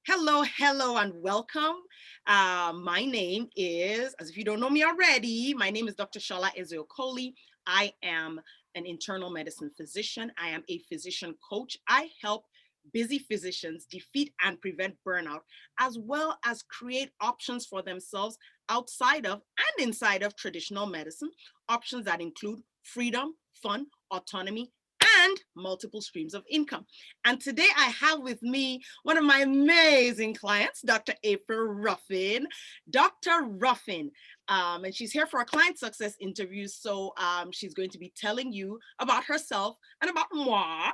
Hello, hello, and welcome. My name is, as if you don't know me already, my name is Dr. Shola Ezeokoli. I am an internal medicine physician. I am a physician coach. I help busy physicians defeat and prevent burnout, as well as create options for themselves outside of and inside of traditional medicine, options that include freedom, fun, autonomy, and multiple streams of income. And today I have with me one of my amazing clients, Dr. April Ruffin. Dr. Ruffin, and she's here for a client success interview. So she's going to be telling you about herself and about moi.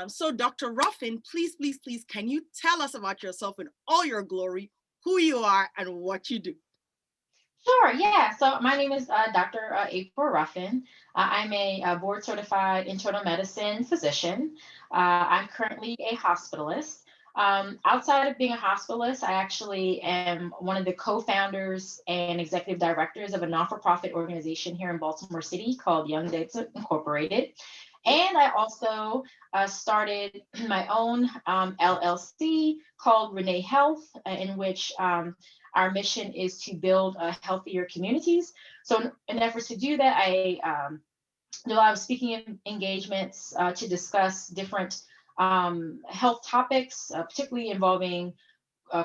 So Dr. Ruffin, please, can you tell us about yourself in all your glory, who you are and what you do? Sure, yeah. So my name is Dr. April Ruffin. I'm a board certified internal medicine physician. I'm currently a hospitalist. Outside of being a hospitalist, I actually am one of the co-founders and executive directors of a non-for-profit organization here in Baltimore City called Young Dates Incorporated. And I also started my own LLC called Renee Health, in which our mission is to build healthier communities. So, in efforts to do that, I do a lot of speaking engagements to discuss different health topics, particularly involving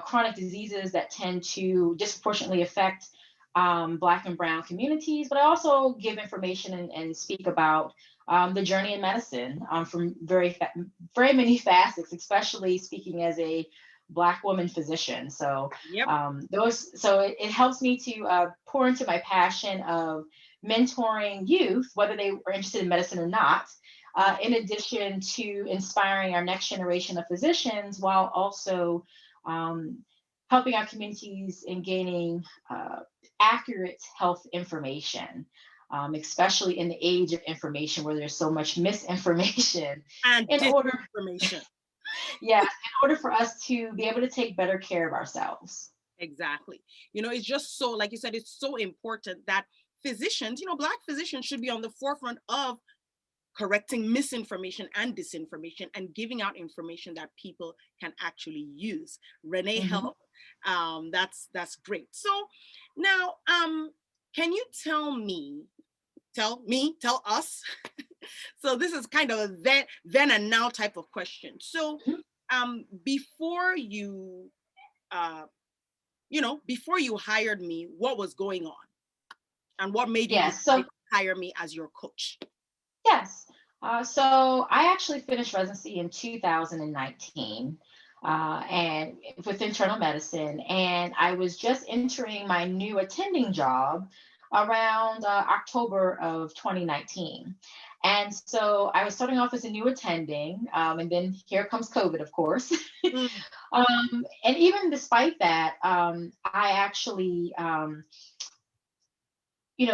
chronic diseases that tend to disproportionately affect Black and Brown communities. But I also give information and speak about the journey in medicine from very many facets, especially speaking as a Black woman physician. So Yep. it helps me to pour into my passion of mentoring youth, whether they are interested in medicine or not. In addition to inspiring our next generation of physicians, while also um, helping our communities in gaining accurate health information, especially in the age of information where there's so much misinformation. And In order, disinformation. yeah, in order for us to be able to take better care of ourselves. Exactly. It's just so, like you said, it's so important that physicians, Black physicians should be on the forefront of correcting misinformation and disinformation and giving out information that people can actually use. Renee Mhm. help. That's great. So now, can you tell us? So this is kind of a then and now type of question. So, before uh, before you hired me, what was going on, and what made you Yes. decide So to hire me as your coach? yes. So I actually finished residency in 2019 and with internal medicine, and I was just entering my new attending job around October of 2019. And so I was starting off as a new attending, and then here comes COVID, of course. Mm, And even despite that, I actually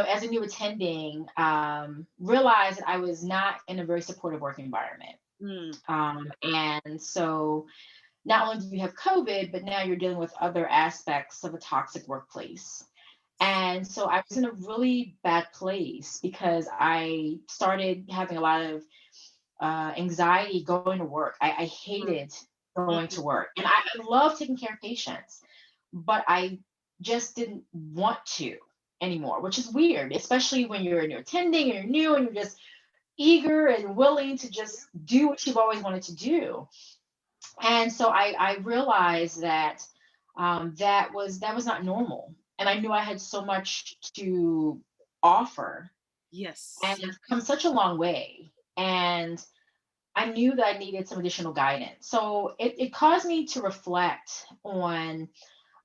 as a new attending, realized that I was not in a very supportive work environment. mm, And so not only do you have COVID, but now you're dealing with other aspects of a toxic workplace. And so I was in a really bad place because I started having a lot of anxiety going to work. I mm, hated going to mm, work. And I love taking care of patients, but I just didn't want to anymore, which is weird, especially when you're new attending and you're new and you're just eager and willing to just do what you've always wanted to do. And so I realized that that was not normal. And I knew I had so much to offer and yes. I've come such a long way. And I knew that I needed some additional guidance. So it caused me to reflect on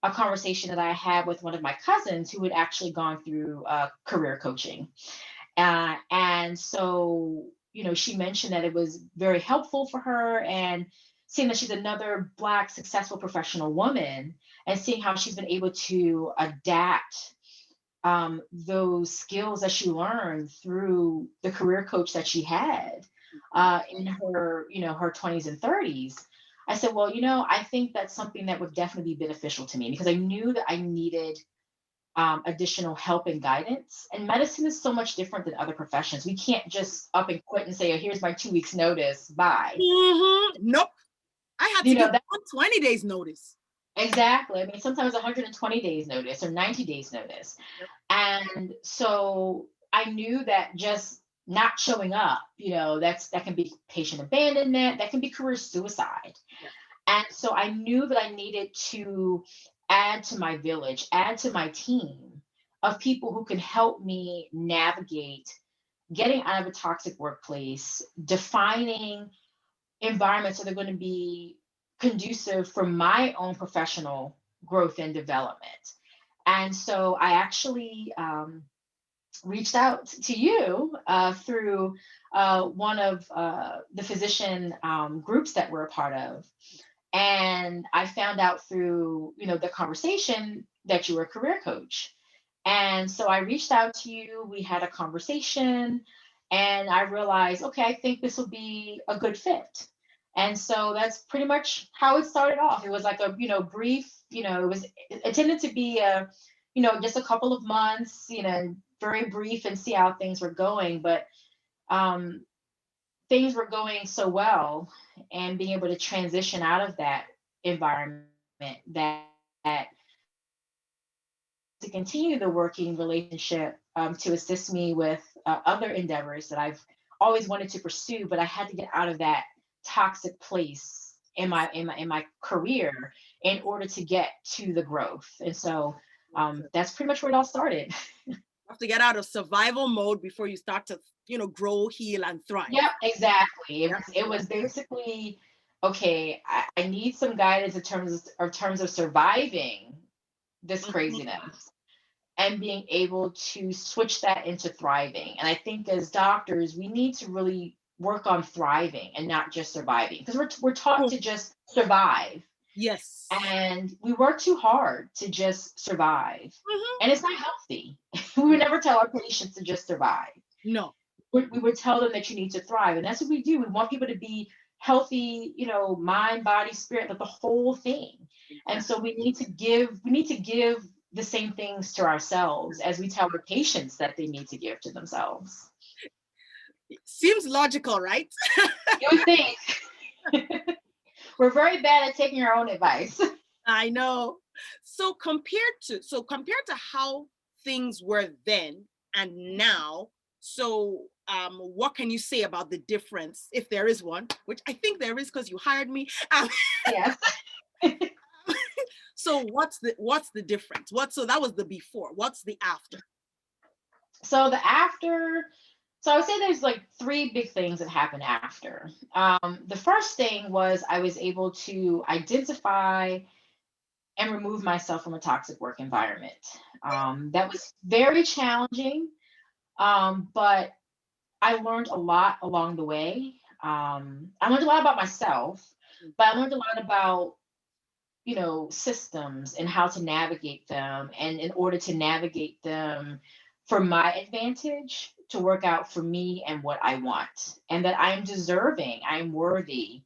a conversation that I had with one of my cousins who had actually gone through career coaching. And so, she mentioned that it was very helpful for her and seeing that she's another Black successful professional woman and seeing how she's been able to adapt those skills that she learned through the career coach that she had in her 20s and 30s. I said, well, I think that's something that would definitely be beneficial to me because I knew that I needed additional help and guidance. And medicine is so much different than other professions. We can't just up and quit and say, oh, here's my 2 weeks notice, bye. Nope. I had to You give know, that 120 days notice. exactly. I mean, sometimes 120 days notice or 90 days notice. Yep. And so I knew that just not showing up, that can be patient abandonment, that can be career suicide. Yes. And so I knew that I needed to add to my village, add to my team of people who can help me navigate getting out of a toxic workplace, defining environments that are going to be conducive for my own professional growth and development. And so I actually reached out to you through one of the physician groups that we're a part of. And I found out through, the conversation that you were a career coach. And so I reached out to you, we had a conversation, and I realized, okay, I think this will be a good fit. And so that's pretty much how it started off. It was like a, brief, it tended to be just a couple of months, very brief and see how things were going. But um, things were going so well and being able to transition out of that environment that to continue the working relationship to assist me with other endeavors that I've always wanted to pursue, but I had to get out of that toxic place in my career in order to get to the growth. And so that's pretty much where it all started. You have to get out of survival mode before you start to, grow, heal, and thrive. Yep, exactly. It Yep. was it was basically okay. I need some guidance in terms of surviving this Mhm. craziness and being able to switch that into thriving. And I think as doctors, we need to really work on thriving and not just surviving because we're taught Oh, to just survive, yes. and we work too hard to just survive, Mhm. and it's not healthy. We would never tell our patients to just survive. No. We would tell them that you need to thrive, and that's what we do. We want people to be healthy, mind, body, spirit, like the whole thing. And so Exactly. we need to give the same things to ourselves as we tell our patients that they need to give to themselves. Seems logical, right? You would think. We're very bad at taking our own advice. I know. So compared to how things were then and now, what can you say about the difference, if there is one, which I think there is because you hired me. Yes. So what's the difference? So that was the before. What's the after? So the after, so I would say there's like three big things that happen after. The first thing was I was able to identify and remove myself from a toxic work environment. That was very challenging, but I learned a lot along the way. I learned a lot about myself, but I learned a lot about systems and how to navigate them, and in order to navigate them for my advantage to work out for me and what I want, and that I'm deserving, I'm worthy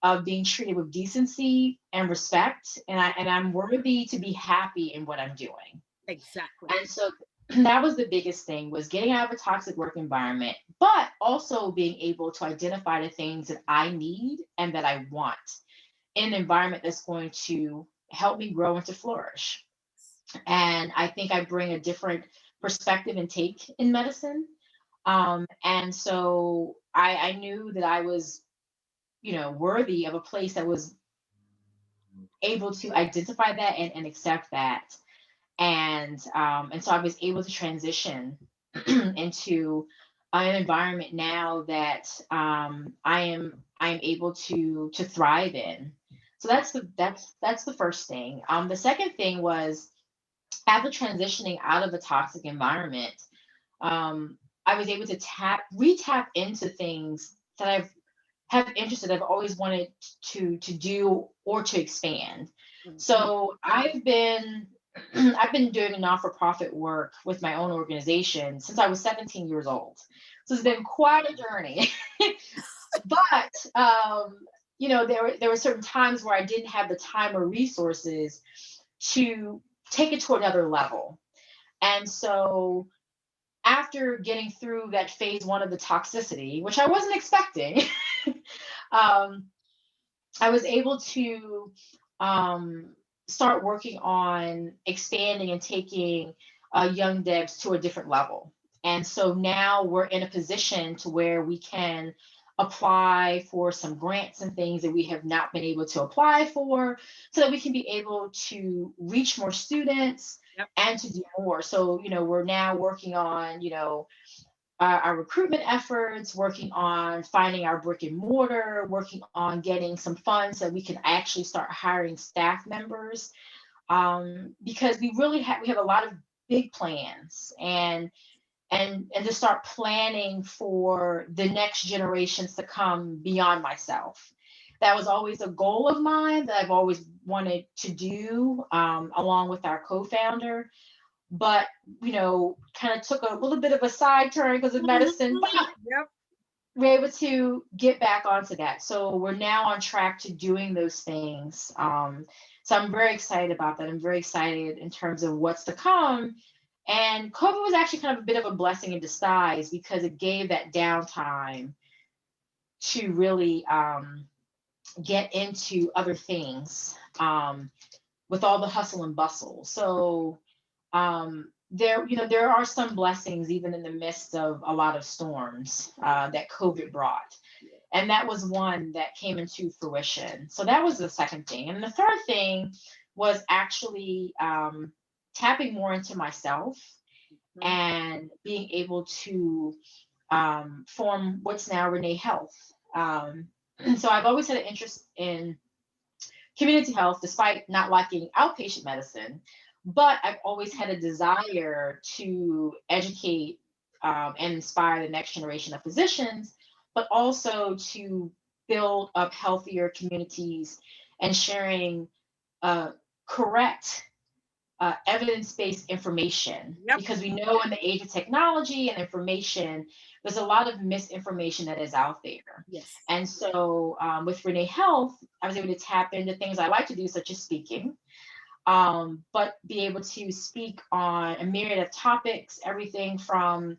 of being treated with decency and respect, and I'm worthy to be happy in what I'm doing. Exactly. And so that was the biggest thing, was getting out of a toxic work environment, but also being able to identify the things that I need and that I want in an environment that's going to help me grow and to flourish. And I think I bring a different perspective and take in medicine. And so I knew that I was, worthy of a place that was able to identify that and accept that. And so I was able to transition into an environment now that I am able to thrive in. So that's the first thing. The second thing was, after transitioning out of a toxic environment, I was able to tap into things that have interested, I've always wanted to do or to expand. Mhm. So I've been doing not-for-profit work with my own organization since I was 17 years old. So it's been quite a journey. But there were certain times where I didn't have the time or resources to take it to another level. And so after getting through that phase one of the toxicity, which I wasn't expecting, um, I was able to um, start working on expanding and taking young devs to a different level. And so now we're in a position to where we can apply for some grants and things that we have not been able to apply for, so that we can be able to reach more students Yep. and to do more. So, we're now working on, our recruitment efforts, working on finding our brick and mortar, working on getting some funds so we can actually start hiring staff members, because we have a lot of big plans, and to start planning for the next generations to come beyond myself. That was always a goal of mine that I've always wanted to do, along with our co-founder, but kind of took a little bit of a side turn because of medicine, but Yep. we're able to get back onto that. So we're now on track to doing those things. So I'm very excited about that. I'm very excited in terms of what's to come. And COVID was actually kind of a bit of a blessing in disguise, because it gave that downtime to really get into other things, with all the hustle and bustle. So there are some blessings even in the midst of a lot of storms that COVID brought. And that was one that came into fruition. So that was the second thing. And the third thing was actually tapping more into myself Mhm. and being able to form what's now Renee Health. So I've always had an interest in community health, despite not liking outpatient medicine. But I've always had a desire to educate and inspire the next generation of physicians, but also to build up healthier communities and sharing uh, correct evidence-based information, Yep. because we know in the age of technology and information, there's a lot of misinformation that is out there. Yes. And so with Renee Health, I was able to tap into things I like to do, such as speaking, but be able to speak on a myriad of topics, everything from,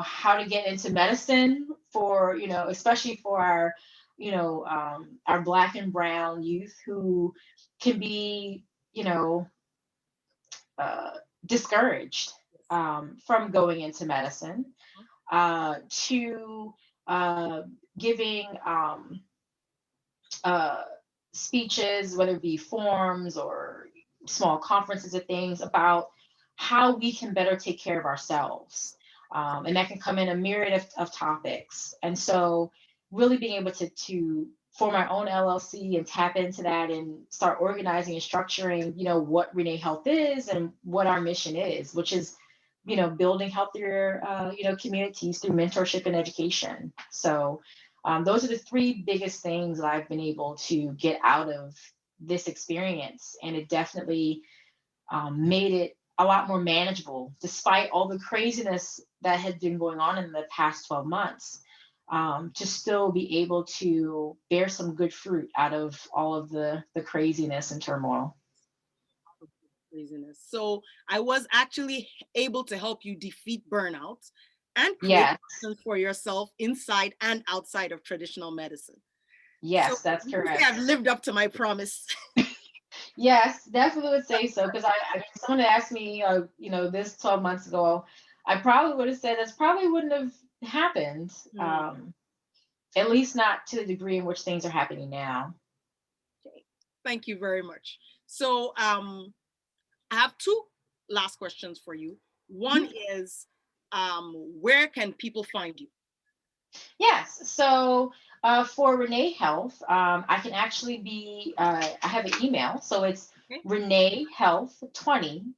how to get into medicine for, especially for our Black and Brown youth who can be, you know, uh, discouraged from going into medicine, to uh, giving uh, speeches, whether it be forums or small conferences or things about how we can better take care of ourselves. And that can come in a myriad of topics. And so, really being able to form our own LLC and tap into that and start organizing and structuring, what Renee Health is and what our mission is, which is, building healthier, communities through mentorship and education. So, those are the three biggest things that I've been able to get out of this experience. And it definitely made it a lot more manageable, despite all the craziness that had been going on in the past 12 months, to still be able to bear some good fruit out of all of the craziness and turmoil. Craziness. So I was actually able to help you defeat burnout and create Yes, options for yourself inside and outside of traditional medicine. So yes, that's you can say I've correct. lived up to my promise. Yes, definitely would say so. Because if someone asked me, this 12 months ago, I probably would have said this probably wouldn't have happened. Hmm. At least not to the degree in which things are happening now. Okay. Thank you very much. So I have two last questions for you. One Mhm. is, where can people find you? Yes. So for Renee Health, I can actually I have an email. So it's Okay. reneehealth20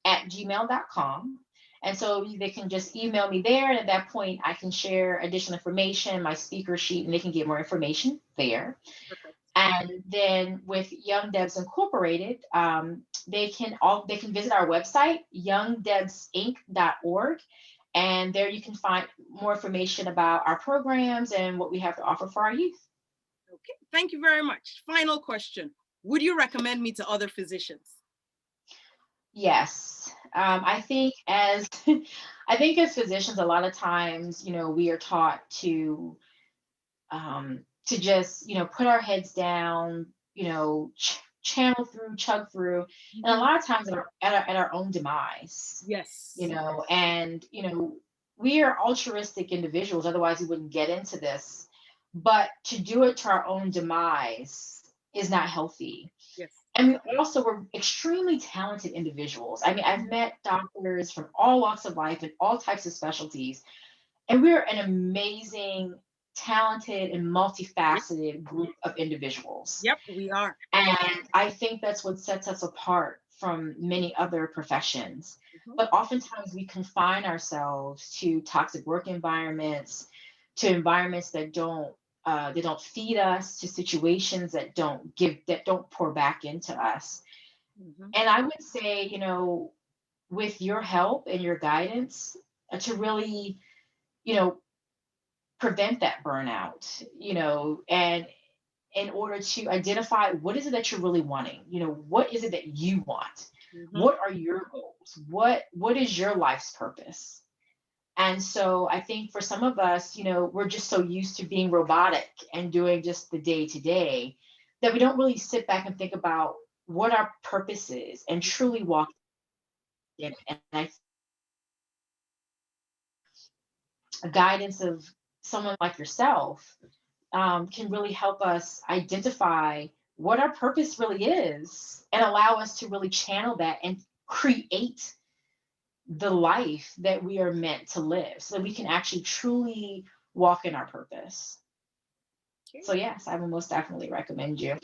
at gmail.com. And so they can just email me there. And at that point, I can share additional information, my speaker sheet, and they can get more information there. Perfect. And then with Young Devs Incorporated, they can visit our website, youngdevsinc.org, and there you can find more information about our programs and what we have to offer for our youth. Okay. Thank you very much. Final question. Would you recommend me to other physicians? Yes, I think as I think as physicians, a lot of times, we are taught to to just, put our heads down, channel through, chug through, and a Mhm. lot of times at our own demise, Yes. and we are altruistic individuals, otherwise we wouldn't get into this. But to do it to our own demise is not healthy. Yes. And we also were extremely talented individuals. I mean, I've Mhm. met doctors from all walks of life and all types of specialties, and we're an amazing, talented, and Yep. multifaceted group of individuals. Yep. We are. And I think that's what sets us apart from many other professions. Mhm. But oftentimes we confine ourselves to toxic work environments, to environments that don't feed us, to situations that don't pour back into us. Mhm. And I would say, with your help and your guidance, to really, you know, prevent that burnout, and in order to identify what is it that you're really wanting, what is it that you want, Mhm. what are your goals, what is your life's purpose. And so I think for some of us, we're just so used to being robotic and doing just the day to day that we don't really sit back and think about what our purpose is and truly walk in it. And I a guidance of someone like yourself can really help us identify what our purpose really is and allow us to really channel that and create the life that we are meant to live so that we can actually truly walk in our purpose. Okay. So yes, I would most definitely recommend you.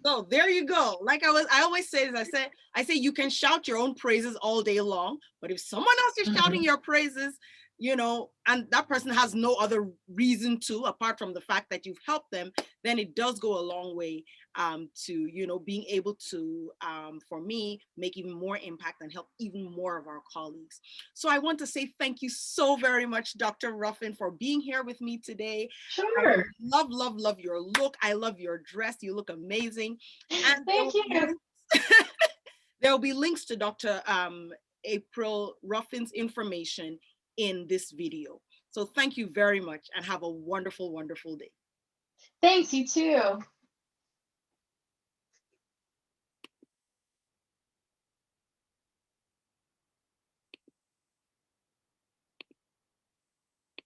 So there you go. Like I always say, as I say, you can shout your own praises all day long, but if someone else is shouting Mhm. your praises, and that person has no other reason to, apart from the fact that you've helped them, then it does go a long way to, being able to, for me, make even more impact and help even more of our colleagues. So I want to say thank you so very much, Dr. Ruffin, for being here with me today. I Sure. love, love, love your look. I love your dress. You look amazing. And there Thank will be you. links, there will be links to Dr. April Ruffin's information in this video. So thank you very much and have a wonderful, wonderful day. Thanks, you too.